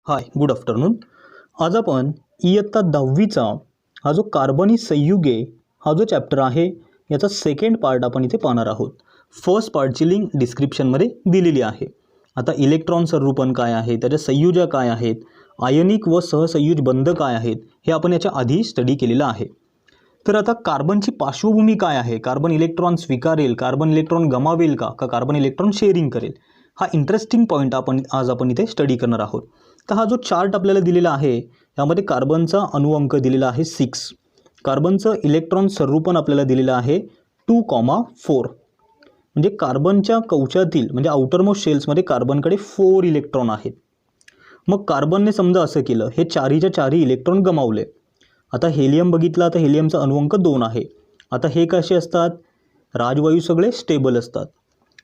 हाय, good afternoon. आज आपण इयत्ता 10वीचा हा जो कार्बनी संयुगे हा जो चॅप्टर आहे याचा सेकंड पार्ट आपण इथे पाहणार आहोत. फर्स्ट पार्टची लिंक डिस्क्रिप्शनमध्ये दिलेली आहे. आता इलेक्ट्रॉन संरूपण काय आहे, त्याच्या संयुजा काय आहेत, आयनिक व सहसंयुज बंध काय आहेत हे आपण याच्या आधी स्टडी केलेलं आहे. तर आता कार्बनची पार्श्वभूमी काय आहे, कार्बन इलेक्ट्रॉन स्वीकारेल, कार्बन इलेक्ट्रॉन गमावेल का कार्बन इलेक्ट्रॉन शेअरिंग करेल, हा इंटरेस्टिंग पॉईंट आज आपण इथे स्टडी करणार आहोत. तर हा जो चार्ट आपल्याला दिलेला आहे यामध्ये कार्बनचा अणुअंक दिलेला आहे 6. कार्बनचं इलेक्ट्रॉन संरूपण आपल्याला दिलेलं आहे 2,4. म्हणजे कार्बनच्या कवचातील म्हणजे आउटरमोस्ट शेल्समध्ये कार्बनकडे 4 इलेक्ट्रॉन आहेत. मग कार्बनने समजा असं केलं, हे चारीच्या चारी इलेक्ट्रॉन गमावले. आता हेलियम बघितला तर हेलियमचा अणुअंक 2 आहे. आता हे कसे असतात, राजवायू सगळे स्टेबल असतात.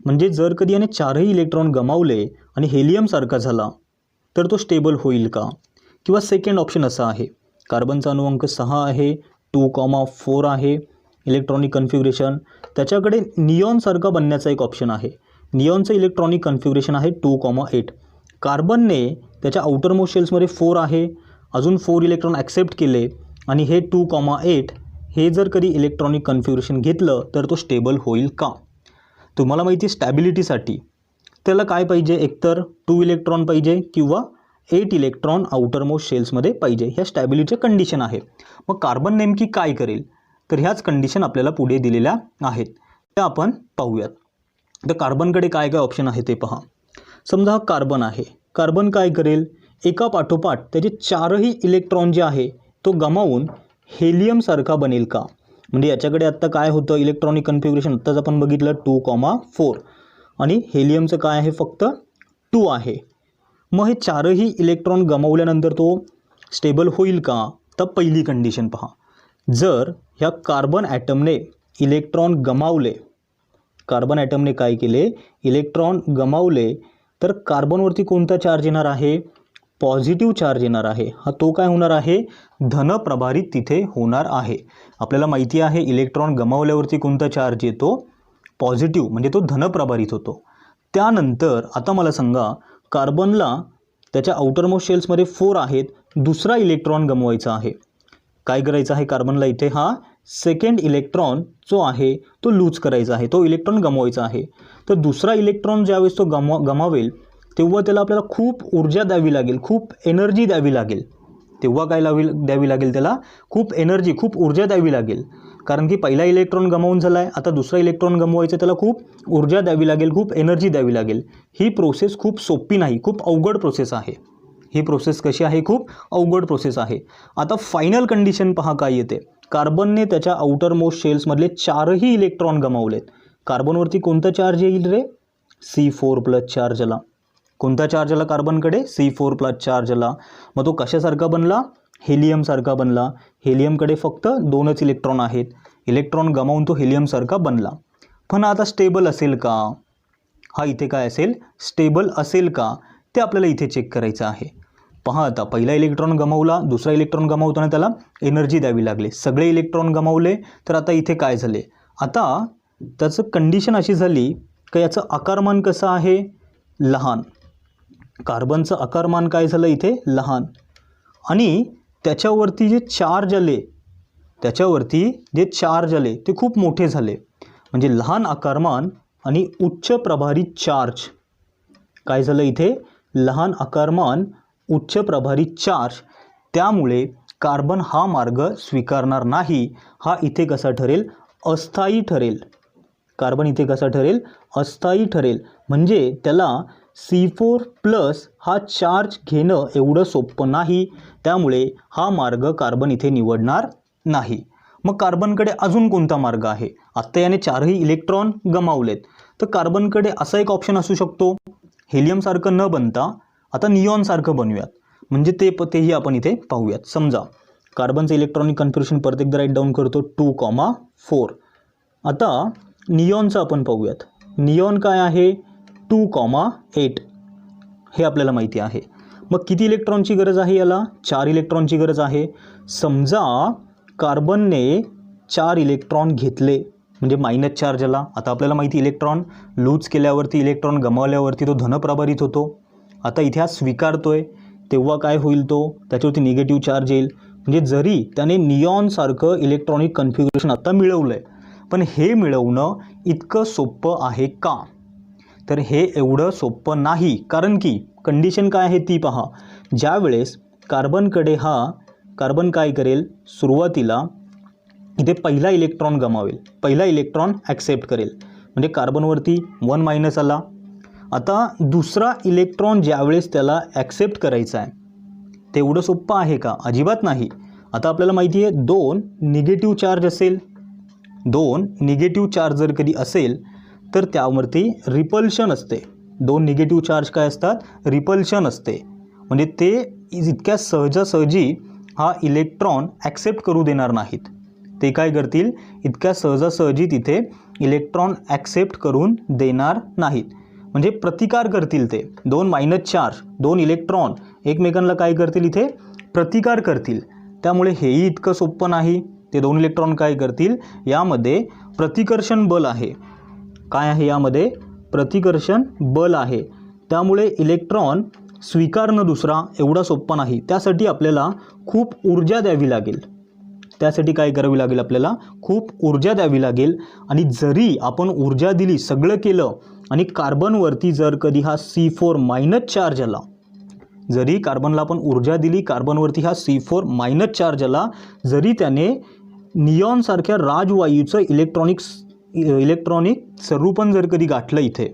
म्हणजे जर कधी याने चारही इलेक्ट्रॉन गमावले आणि हेलियम सारखा झाला तर तो स्टेबल होईल का. किंवा सेकंड ऑप्शन असा आहे, कार्बनचा अणुअंक 6 आहे, 2,4 आहे इलेक्ट्रॉनिक कन्फिग्युरेशन, त्याच्याकडे नियॉनसारखा बनण्याचा एक ऑप्शन आहे. नियॉनचं इलेक्ट्रॉनिक कन्फिग्युरेशन आहे 2,8. कार्बनने त्याच्या आउटरमोस्ट शेल्समध्ये 4 आहे, अजून 4 इलेक्ट्रॉन ॲक्सेप्ट केले आणि हे 2,8 हे जर कधी इलेक्ट्रॉनिक कन्फिग्युरेशन घेतलं तर तो स्टेबल होईल का. तुम्हाला माहिती आहे स्टॅबिलिटीसाठी त्याला काय पाहिजे, एकतर 2 इलेक्ट्रॉन पाहिजे किंवा 8 इलेक्ट्रॉन आउटरमोस्ट शेल्समध्ये पाहिजे. ह्या स्टॅबिलिटीच्या कंडिशन आहे. मग कार्बन नेमकी काय करेल, तर ह्याच कंडिशन आपल्याला पुढे दिलेल्या आहेत, त्या आपण पाहूयात. तर कार्बनकडे काय काय ऑप्शन आहे ते पहा. समजा हा कार्बन आहे, कार्बन काय करेल, एका पाठोपाठ त्याचे चारही इलेक्ट्रॉन जे आहे तो गमावून हेलियमसारखा बनेल का. म्हणजे याच्याकडे आत्ता काय होतं, इलेक्ट्रॉनिक कन्फिग्युरेशन आत्ताच आपण बघितलं 2,4 आणि हेलियमचं काय आहे फक्त 2 आहे. मग हे चारही इलेक्ट्रॉन गमावल्यानंतर तो स्टेबल होईल का. तर पहिली कंडिशन पहा, जर ह्या कार्बन ॲटमने इलेक्ट्रॉन गमावले, कार्बन ॲटमने काय केले, इलेक्ट्रॉन गमावले, तर कार्बनवरती कोणता चार्ज येणार आहे, पॉझिटिव्ह चार्ज येणार आहे. हा तो काय होणार आहे, धनप्रभारित तिथे होणार आहे. आपल्याला माहिती आहे इलेक्ट्रॉन गमावल्यावरती कोणता चार्ज येतो, पॉझिटिव्ह, म्हणजे तो धनप्रभारित होतो. त्यानंतर आता मला सांगा, कार्बनला त्याच्या आउटरमोस्ट शेल्समध्ये 4 आहेत, दुसरा इलेक्ट्रॉन गमवायचा आहे. काय करायचं आहे कार्बनला इथे, हा सेकंड इलेक्ट्रॉन जो आहे तो लूज करायचा आहे, तो इलेक्ट्रॉन गमवायचा आहे. तर दुसरा इलेक्ट्रॉन ज्यावेळेस तो गमावेल तेव्हा त्याला आपल्याला खूप ऊर्जा द्यावी लागेल, खूप एनर्जी द्यावी लागेल. तेव्हा काय द्यावी लागेल, त्याला खूप एनर्जी, खूप ऊर्जा द्यावी लागेल. कारण की पहिला इलेक्ट्रॉन गमावून झाला आहे, आता दुसरा इलेक्ट्रॉन गमवायचं, त्याला खूप ऊर्जा द्यावी लागेल, खूप एनर्जी द्यावी लागेल. ही प्रोसेस खूप सोपी नाही, खूप अवघड प्रोसेस आहे. ही प्रोसेस कशी आहे, खूप अवघड प्रोसेस आहे. आता फायनल कंडिशन पहा काय येते, कार्बनने त्याच्या आउटर मोस्ट शेल्समधले चारही इलेक्ट्रॉन गमावलेत. कार्बनवरती कोणता चार्ज येईल रे, C4+ चार्ज आला. कोणता चार्ज आला कार्बनकडे, C4+ चार्ज आला. मग तो कशासारखा बनला, हेलियमसारखा बनला. हेलियमकडे फक्त 2च इलेक्ट्रॉन आहेत, इलेक्ट्रॉन गमावून तो हेलियमसारखा बनला. पण आता स्टेबल असेल का, हा इथे काय असेल, स्टेबल असेल का, ते आपल्याला इथे चेक करायचं आहे. पहा आता पहिला इलेक्ट्रॉन गमावला, दुसरा इलेक्ट्रॉन गमावताना त्याला एनर्जी द्यावी लागली, सगळे इलेक्ट्रॉन गमावले. तर आता इथे काय झाले, आता त्याचं कंडिशन अशी झाली का याचं आकारमान कसं आहे, लहान. कार्बनचं आकारमान काय झालं इथे, लहान. आणि त्याच्यावरती जे चार्ज आले ते खूप मोठे झाले. म्हणजे लहान आकारमान आणि उच्च प्रभारित चार्ज. काय झालं इथे, लहान आकारमान, उच्च प्रभारित चार्ज. त्यामुळे कार्बन हा मार्ग स्वीकारणार नाही. हा इथे कसा ठरेल, अस्थायी ठरेल. कार्बन इथे कसा ठरेल, अस्थायी ठरेल. म्हणजे त्याला C4+ हा चार्ज घेणं एवढं सोपं नाही. त्यामुळे हा मार्ग कार्बन इथे निवडणार नाही. मग कार्बनकडे अजून कोणता मार्ग आहे, आत्ता याने चारही इलेक्ट्रॉन गमावलेत. तर कार्बनकडे असा एक ऑप्शन असू शकतो, हेलियमसारखं न बनता आता नियॉनसारखं बनूयात. म्हणजे तेही आपण इथे पाहूयात. समजा कार्बनचं इलेक्ट्रॉनिक कन्फिग्युरेशन परत एकदा राईट डाऊन करतो 2,4. आता नियॉनचं आपण पाहूयात. नियॉन काय आहे, 2,8. हे आपल्याला माहिती आहे. मग किती इलेक्ट्रॉनची गरज आहे याला, 4 इलेक्ट्रॉनची गरज आहे. समजा कार्बनने 4 इलेक्ट्रॉन घेतले म्हणजे मायनस चार्ज आला. आता आपल्याला माहिती इलेक्ट्रॉन लूज केल्यावरती, इलेक्ट्रॉन गमावल्यावरती तो धनप्रभारित होतो. आता इथे हा स्वीकारतोय तेव्हा काय होईल, तो त्याच्यावरती निगेटिव्ह चार्ज येईल. म्हणजे जरी त्याने नियॉनसारखं इलेक्ट्रॉनिक कन्फिगरेशन आता मिळवलं आहे, पण हे मिळवणं इतकं सोपं आहे का? तर हे एवढं सोपं नाही. कारण की कंडिशन काय आहे ती पहा. ज्या वेळेस कार्बन काय करेल, सुरुवातीला इथे पहिला इलेक्ट्रॉन गमावेल, पहिला इलेक्ट्रॉन ॲक्सेप्ट करेल, म्हणजे कार्बनवरती 1 मायनस आला. आता दुसरा इलेक्ट्रॉन ज्यावेळेस त्याला ॲक्सेप्ट करायचा आहे, तेवढं सोपं आहे का? अजिबात नाही. आता आपल्याला माहिती आहे 2 निगेटिव्ह चार्ज असेल, 2 निगेटिव्ह चार्ज जर कधी असेल तर त्यावरती रिपल्शन असते. 2 निगेटिव्ह चार्ज काय असतात? रिपल्शन असते. म्हणजे ते इतक्या सहजासहजी हा इलेक्ट्रॉन ॲक्सेप्ट करू देणार नाहीत. ते काय करतील, इतक्या सहजासहजी तिथे इलेक्ट्रॉन ॲक्सेप्ट करून देणार नाहीत. म्हणजे प्रतिकार करतील ते. 2 मायनस चार्ज, 2 इलेक्ट्रॉन एकमेकांना काय करतील, इथे प्रतिकार करतील. त्यामुळे हेही इतकं सोपं नाही. ते 2 इलेक्ट्रॉन काय करतील, यामध्ये प्रतिकर्षण बल आहे. काय आहे यामध्ये? प्रतिकर्षण बल आहे. त्यामुळे इलेक्ट्रॉन स्वीकारणं दुसरा एवढा सोपं नाही. त्यासाठी आपल्याला खूप ऊर्जा द्यावी लागेल. त्यासाठी काय करावी लागेल, आपल्याला खूप ऊर्जा द्यावी लागेल. आणि जरी आपण ऊर्जा दिली, सगळं केलं, आणि कार्बनवरती जर कधी हा C4 मायनस चार्ज आला, जरी कार्बनला आपण ऊर्जा दिली, कार्बनवरती हा C4 मायनस चार्ज आला, जरी त्याने नियॉनसारख्या राजवायूचं इलेक्ट्रॉनिक स्वरूपण जर कधी गाठलं इथे,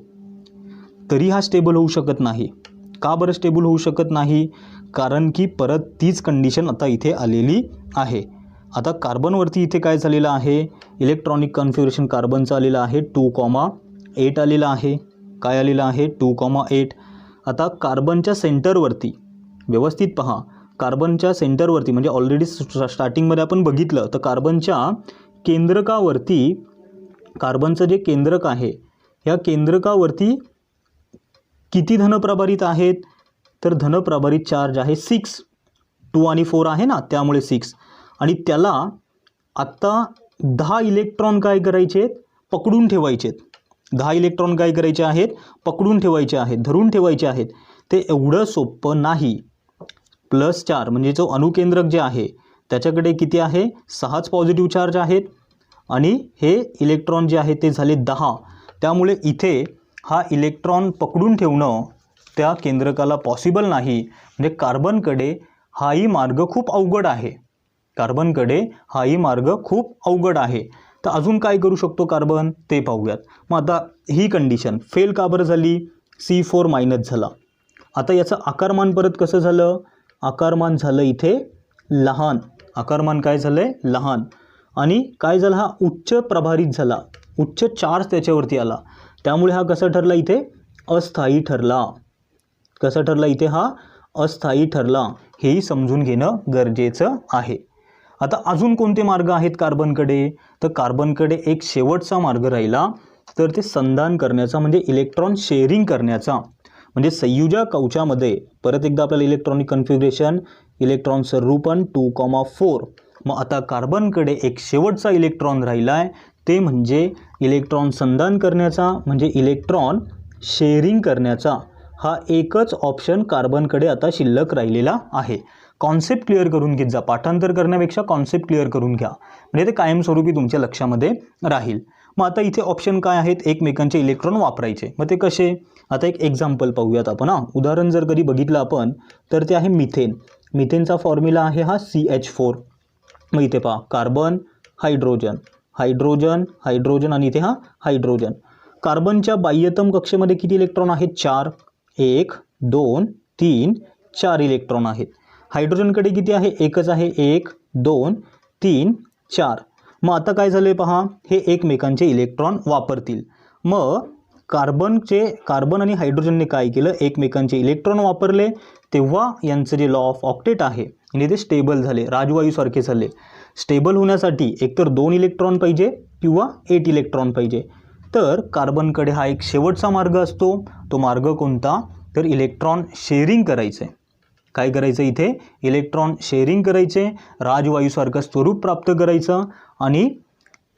तरी हा स्टेबल होऊ शकत नाही. का बरं स्टेबल होऊ शकत नाही? कारण की परत तीच कंडिशन आता इथे आलेली आहे. आता कार्बनवरती इथे काय झालेलं आहे, इलेक्ट्रॉनिक कन्फिगरेशन कार्बनचं आलेलं आहे 2,8 आलेलं आहे. काय आलेलं आहे? 2,8. आता कार्बनच्या सेंटरवरती व्यवस्थित पहा, कार्बनच्या सेंटरवरती म्हणजे ऑलरेडी स्टार्टिंगमध्ये आपण बघितलं, तर कार्बनच्या केंद्रकावरती, कार्बनचं जे केंद्रक आहे, ह्या केंद्रकावरती किती धनप्रभारित आहेत? तर धनप्रभारित चार्ज आहे 6. 2 आणि 4 आहे ना, त्यामुळे 6. आणि त्याला आत्ता 10 इलेक्ट्रॉन काय करायचे आहेत? पकडून ठेवायचे आहेत. 10 इलेक्ट्रॉन काय करायचे आहेत? पकडून ठेवायचे आहेत, धरून ठेवायचे आहेत. ते एवढं सोपं नाही. +4 म्हणजे जो अणुकेंद्रक जे आहे त्याच्याकडे किती आहे? 6च पॉझिटिव्ह चार्ज आहेत, आणि हे इलेक्ट्रॉन जे आहे ते झाले 10. त्यामुळे इथे हा इलेक्ट्रॉन पकडून ठेवणं त्या केंद्रकाला पॉसिबल नाही. म्हणजे कार्बनकडे हाही मार्ग खूप अवघड आहे. कार्बनकडे हाही मार्ग खूप अवघड आहे. तर अजून काय करू शकतो कार्बन, ते पाहूयात. मग आता ही कंडिशन फेल का बरं झाली? C4 मायनस झाला. आता याचं आकारमान परत कसं झालं? आकारमान झालं इथे लहान. आकारमान काय झालं आहे? लहान. आणि काय झालं? हा उच्च प्रभारित झाला, उच्च चार्ज त्याच्यावरती आला. त्यामुळे हा कसा ठरला? इथे अस्थायी ठरला. कसा ठरला? इथे हा अस्थायी ठरला. हेही समजून घेणं गरजेचं आहे. आता अजून कोणते मार्ग आहेत कार्बनकडे? तर कार्बनकडे एक शेवटचा मार्ग राहिला, तर ते संधान करण्याचा, म्हणजे इलेक्ट्रॉन शेअरिंग करण्याचा. म्हणजे संयुजा कवचामध्ये परत एकदा आपल्याला इलेक्ट्रॉनिक कन्फिगरेशन, इलेक्ट्रॉन स्वरूपण 2,4. मग आता कार्बनकडे एक शेवटचा इलेक्ट्रॉन राहिला आहे, ते म्हणजे इलेक्ट्रॉन संधान करण्याचा, म्हणजे इलेक्ट्रॉन शेअरिंग करण्याचा. हा एकच ऑप्शन कार्बनकडे आता शिल्लक राहिलेला आहे. कॉन्सेप्ट क्लिअर करून घेत जा. पाठांतर करण्यापेक्षा कॉन्सेप्ट क्लिअर करून घ्या, म्हणजे ते कायमस्वरूपी तुमच्या लक्षामध्ये राहील. मग आता इथे ऑप्शन काय आहेत? एकमेकांचे इलेक्ट्रॉन वापरायचे. मग ते कसे? आता एक एक्झाम्पल पाहूयात आपण. उदाहरण जर कधी बघितलं आपण, तर ते आहे मिथेन. मिथेनचा फॉर्म्युला आहे हा CH4. मग इथे पहा, कार्बन, हायड्रोजन, हायड्रोजन, हायड्रोजन, आणि इथे हा हायड्रोजन. कार्बनच्या बाह्यतम कक्षेमध्ये किती इलेक्ट्रॉन आहेत? 4. 1, 2, 3, 4 इलेक्ट्रॉन आहेत. हायड्रोजनकडे किती आहे? एकच आहे. 1, 2, 3, 4. मग आता काय झालं पहा, हे एकमेकांचे इलेक्ट्रॉन वापरतील. मग कार्बन आणि हायड्रोजनने काय केलं? एकमेकांचे इलेक्ट्रॉन वापरले. तेव्हा यांचं जे लॉ ऑफ ऑक्टेट आहे आणि ते स्टेबल झाले, राजवायूसारखे झाले. स्टेबल होण्यासाठी एकतर 2 इलेक्ट्रॉन पाहिजे किंवा 8 इलेक्ट्रॉन पाहिजे. तर कार्बनकडे हा एक शेवटचा मार्ग असतो. तो मार्ग कोणता? तर इलेक्ट्रॉन शेअरिंग करायचे. काय करायचं? इथे इलेक्ट्रॉन शेअरिंग करायचे, राजवायूसारखं स्वरूप प्राप्त करायचं. आणि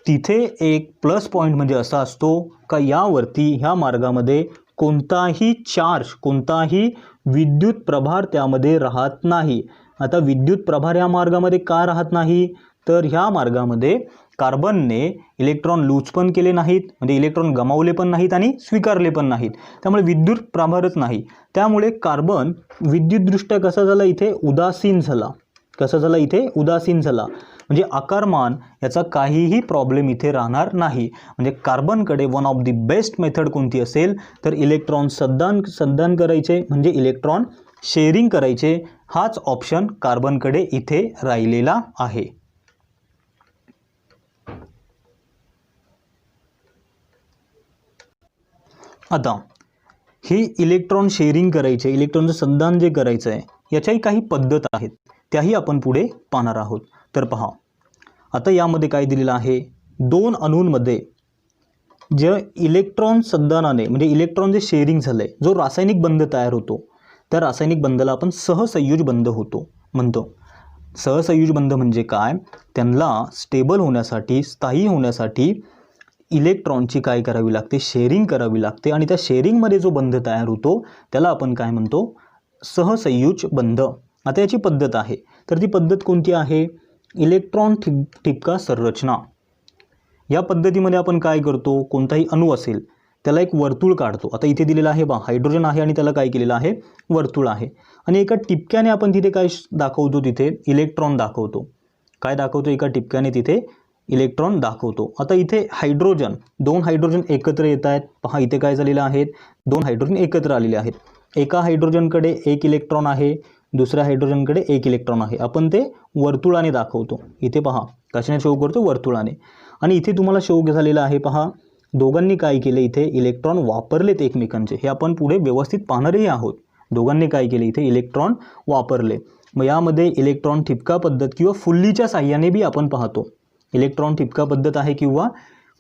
तिथे एक प्लस पॉईंट म्हणजे असा असतो का यावरती, ह्या मार्गामध्ये कोणताही चार्ज, कोणताही विद्युत प्रभार त्यामध्ये राहत नाही. आता विद्युत प्रभार या मार्गामध्ये का राहत नाही, तर ह्या मार्गामध्ये कार्बनने इलेक्ट्रॉन लूज पण केले नाहीत, म्हणजे इलेक्ट्रॉन गमावले पण नाहीत आणि स्वीकारले पण नाहीत, त्यामुळे विद्युत प्रभारच नाही. त्यामुळे कार्बन विद्युतदृष्ट्या कसा झाला इथे उदासीन झाला. कसा झाला इथे उदासीन झाला, म्हणजे आकारमान याचा काहीही प्रॉब्लेम इथे राहणार नाही. म्हणजे कार्बनकडे one of the best method कोणती असेल तर इलेक्ट्रॉन संधान करायचे, म्हणजे इलेक्ट्रॉन शेअरिंग करायचे, हाच ऑप्शन कार्बनकडे इथे राहिलेला आहे. आता हे इलेक्ट्रॉन शेअरिंग करायचे, इलेक्ट्रॉनचं संधान जे करायचं आहे याच्याही काही पद्धत आहेत, त्याही आपण पुढे पाहणार आहोत. तर पहा, आता यामध्ये काय दिलेलं आहे, दोन अणूंमध्ये जे इलेक्ट्रॉन संधानाने म्हणजे इलेक्ट्रॉन जे शेअरिंग झालंय, जो रासायनिक बंध तयार होतो, त्या रासायनिक बंधाला आपण सहसंयोज बंध म्हणतो. सहसंयोज बंध म्हणजे काय, त्यांना स्टेबल होण्यासाठी, स्थायी होण्यासाठी इलेक्ट्रॉनची काय करावी लागते, शेअरिंग करावी लागते, आणि त्या शेअरिंगमध्ये जो बंध तयार होतो त्याला आपण काय म्हणतो, सहसंयोज बंध. आता याची पद्धत आहे, तर ती पद्धत कोणती आहे, इलेक्ट्रॉन ठिपका संरचना. या पद्धतीमध्ये आपण काय करतो, कोणताही अणू असेल त्याला एक वर्तुळ काढतो. आता इथे दिलेला आहे हायड्रोजन आहे आणि त्याला काय केलेलं आहे, वर्तुळ आहे, आणि एका टिपक्याने आपण तिथे काय दाखवतो, तिथे इलेक्ट्रॉन दाखवतो. काय दाखवतो, एका टिपक्याने तिथे इलेक्ट्रॉन दाखवतो. आता इथे हायड्रोजन, दोन हायड्रोजन एकत्र येत आहेत. पहा इथे काय झालेलं आहे, दोन हायड्रोजन एकत्र आलेले आहेत. एका हायड्रोजनकडे एक इलेक्ट्रॉन आहे, दुसऱ्या हायड्रोजनकडे एक इलेक्ट्रॉन आहे. आपण ते वर्तुळाने दाखवतो. इथे पहा कशाने शो करतो, वर्तुळाने. आणि इथे तुम्हाला शो झालेला आहे, पहा दोघांनी काय केले, इथे इलेक्ट्रॉन वापरलेत एकमेकांचे. हे आपण पुढे व्यवस्थित पाहणारही आहोत. दोघांनी काय केले, इथे इलेक्ट्रॉन वापरले. मग यामध्ये इलेक्ट्रॉन ठिपका पद्धत किंवा फुल्लीच्या साह्याने बी आपण पाहतो. इलेक्ट्रॉन ठिपका पद्धत आहे किंवा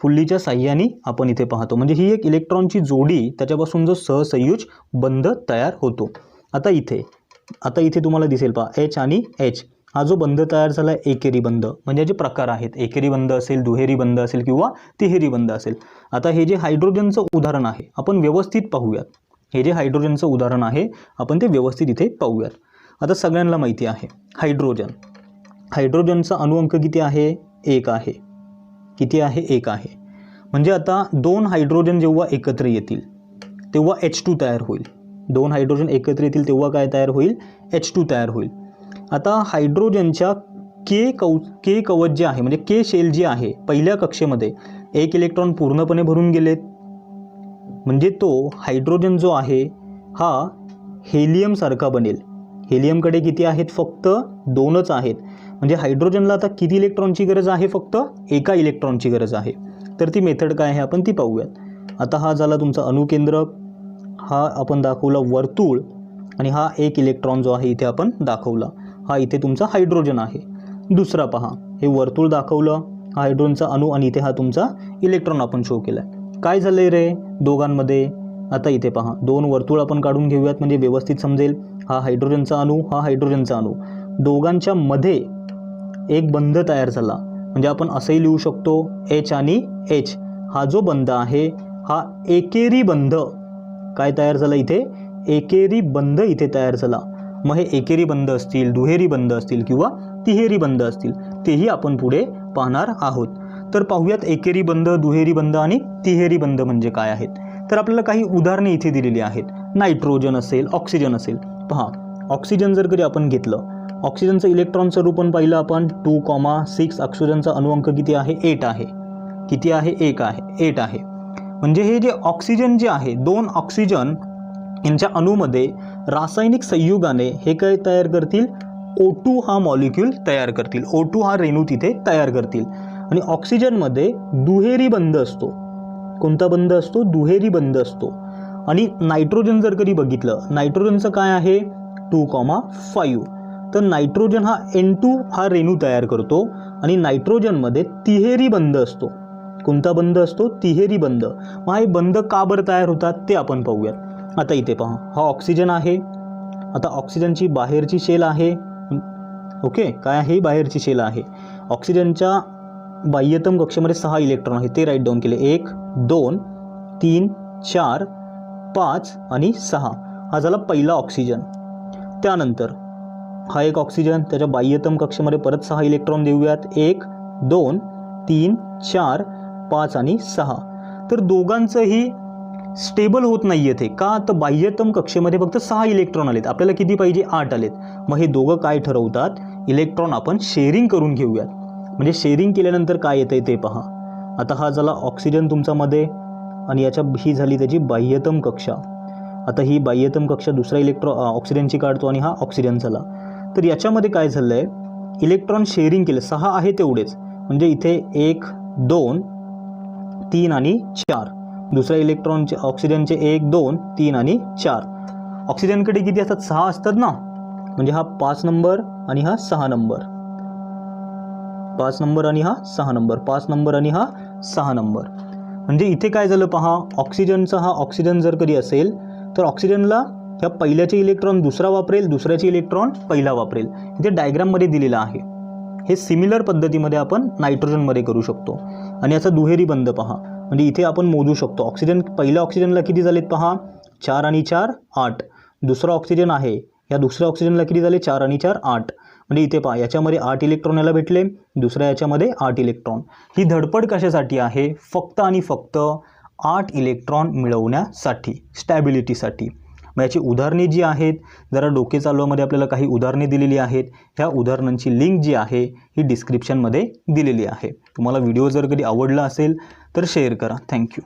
फुल्लीच्या साह्याने आपण इथे पाहतो. म्हणजे ही एक इलेक्ट्रॉनची जोडी, त्याच्यापासून जो सहसंयोज बंध तयार होतो. आता इथे तुम्हाला दिसेल पहा एच आणि एच, हा जो बंध तयार झाला आहे एकेरी बंध. म्हणजे याचे प्रकार आहेत, एकेरी बंध असेल, दुहेरी बंध असेल किंवा तिहेरी बंध असेल. आता हे जे हायड्रोजनचं उदाहरण आहे आपण व्यवस्थित पाहूयात. हे जे हायड्रोजनचं उदाहरण आहे आपण ते व्यवस्थित इथे पाहूयात. आता सगळ्यांना माहिती आहे हायड्रोजनचा अणुअंक किती आहे, 1 आहे. किती आहे, 1 आहे. म्हणजे आता दोन हायड्रोजन जेव्हा एकत्र येतील तेव्हा H2 तयार होईल. दोन हायड्रोजन एकत्र येतील तेव्हा काय तयार होईल, H2 तयार होईल. आता हायड्रोजनच्या के कवच जे आहे, म्हणजे के शेल जे आहे, पहिल्या कक्षेमध्ये एक इलेक्ट्रॉन पूर्णपणे भरून गेलेत. म्हणजे तो हायड्रोजन जो आहे हा हेलियम सारखा बनेल. हेलियमकडे किती आहेत, फक्त 2च आहेत. म्हणजे हायड्रोजनला आता किती इलेक्ट्रॉनची गरज आहे, फक्त एका इलेक्ट्रॉनची गरज आहे. तर ती मेथड काय आहे आपण ती पाहूयात. आता हा झाला तुमचा अणुकेंद्रक, हा आपण दाखवला वर्तुळ, आणि हा एक इलेक्ट्रॉन जो आहे इथे आपण दाखवला, हा इथे तुमचा हायड्रोजन आहे. दुसरा पहा, हे वर्तुळ दाखवलं, हा हायड्रोजनचा अणू, आणि इथे हा तुमचा इलेक्ट्रॉन आपण शो केला. काय झालंय रे दोघांमध्ये, आता इथे पहा दोन वर्तुळ आपण काढून घेऊयात म्हणजे व्यवस्थित समजेल. हा हायड्रोजनचा अणू, हा हायड्रोजनचा अणू, दोघांच्या मध्ये एक बंध तयार झाला. म्हणजे आपण असंही लिहू शकतो एच आणि एच, हा जो बंध आहे हा एकेरी बंध. काय तयार झाला इथे, एकेरी बंध इथे तयार झाला. मग हे एकेरी बंध असतील, दुहेरी बंध असतील किंवा तिहेरी बंध असतील, तेही आपण पुढे पाहणार आहोत. तर पाहूयात एकेरी बंध, दुहेरी बंध आणि तिहेरी बंध म्हणजे काय आहेत. तर आपल्याला काही उदाहरणे इथे दिलेली आहेत. नायट्रोजन असेल, ऑक्सिजन असेल. पहा ऑक्सिजन जर कधी आपण घेतलं, ऑक्सिजनचं इलेक्ट्रॉनचं रूपन पाहिलं आपण 2,6. ऑक्सिजनचा अणुअंक किती आहे, 8 आहे. किती आहे, 1 आहे, 8 आहे. म्हणजे हे जे ऑक्सिजन जे आहे, दोन ऑक्सिजन यांच्या अणूमध्ये रासायनिक संयुगाने हे काय तयार करतील, O2 हा मॉलिक्यूल तयार करतील. O2 हा रेणू तिथे तयार करतील. आणि ऑक्सिजनमध्ये दुहेरी बंध असतो. कोणता बंध असतो, दुहेरी बंध असतो. आणि नायट्रोजन जर कधी बघितलं, नायट्रोजनचं काय आहे 2,5. तर नायट्रोजन हा N2 हा रेणू तयार करतो आणि नायट्रोजनमध्ये तिहेरी बंध असतो. कोणता बंध असतो, तिहेरी बंध. मग हे बंध का बरं तयार होतात ते आपण पाहूयात. आता इथे पहा, हा ऑक्सिजन आहे. आता ऑक्सिजनची बाहेरची शेल आहे, ओके, काय आहे, बाहेरची शेल आहे. ऑक्सिजनच्या बाह्यतम कक्षेमध्ये 6 इलेक्ट्रॉन आहेत, ते राईट डाऊन केले. 1, 2, 3, 4, 5 आणि 6 हा झाला पहिला ऑक्सिजन. त्यानंतर हा एक ऑक्सिजन, त्याच्या बाह्यतम कक्षेमध्ये परत 6 इलेक्ट्रॉन देऊयात. 1 2 3 4 5 आणि 6. तर दोघांचंही स्टेबल होत नाही आहे ते. का? तर बाह्यतम कक्षेमध्ये फक्त 6 इलेक्ट्रॉन आलेत, आपल्याला किती पाहिजे? 8 आलेत. मग हे दोघं काय ठरवतात? इलेक्ट्रॉन आपण शेअरिंग करून घेऊयात. म्हणजे शेअरिंग केल्यानंतर काय येतंय ते पहा. आता हा झाला ऑक्सिजन तुमच्यामध्ये आणि याच्या ही झाली त्याची बाह्यतम कक्षा. आता ही बाह्यतम कक्षा दुसरा ऑक्सिजनची काढतो आणि हा ऑक्सिजन झाला. तर याच्यामध्ये काय झालं आहे? इलेक्ट्रॉन शेअरिंग केलं. 6 आहे तेवढेच, म्हणजे इथे 1 2 3 आणि 4. दुसऱ्या इलेक्ट्रॉनचे ऑक्सिजनचे 1 2 3 आणि 4. ऑक्सिजनकडे किती असतात? 6 असतात ना. म्हणजे हा 5 नंबर आणि हा 6 नंबर. 5 नंबर आणि हा 6 नंबर. 5 नंबर आणि हा 6 नंबर. म्हणजे इथे काय झालं पहा, ऑक्सिजनचा हा ऑक्सिजन जर कधी असेल तर ऑक्सिजनला ह्या पहिल्याचे इलेक्ट्रॉन दुसरा वापरेल, दुसऱ्याचे इलेक्ट्रॉन पहिला वापरेल. इथे डायग्राममध्ये दिलेलं आहे. हे सिमिलर पद्धतीमध्ये आपण नायट्रोजनमध्ये करू शकतो. आणि याचा दुहेरी बंध पहा, म्हणजे इथे आपण मोजू शकतो. ऑक्सिजन पहिल्या ऑक्सिजनला किती झालेत पहा, 4 आणि 4 8. दुसरा ऑक्सिजन आहे, या दुसऱ्या ऑक्सिजनला किती झाले? 4 आणि 4 8. म्हणजे इथे पहा, याच्यामध्ये 8 इलेक्ट्रॉन याला भेटले, दुसऱ्या याच्यामध्ये 8 इलेक्ट्रॉन. ही धडपड कशासाठी आहे? फक्त आणि फक्त 8 इलेक्ट्रॉन मिळवण्यासाठी, स्टॅबिलिटीसाठी. मग याची उदाहरणे जी आहेत, जरा डोके चालवामध्ये आपल्याला काही उदाहरणे दिलेली आहेत. ह्या उदाहरणांची लिंक जी आहे ही डिस्क्रिप्शनमध्ये दिलेली आहे. तुम्हाला व्हिडिओ जर कधी आवडला असेल तर शेअर करा. थँक्यू.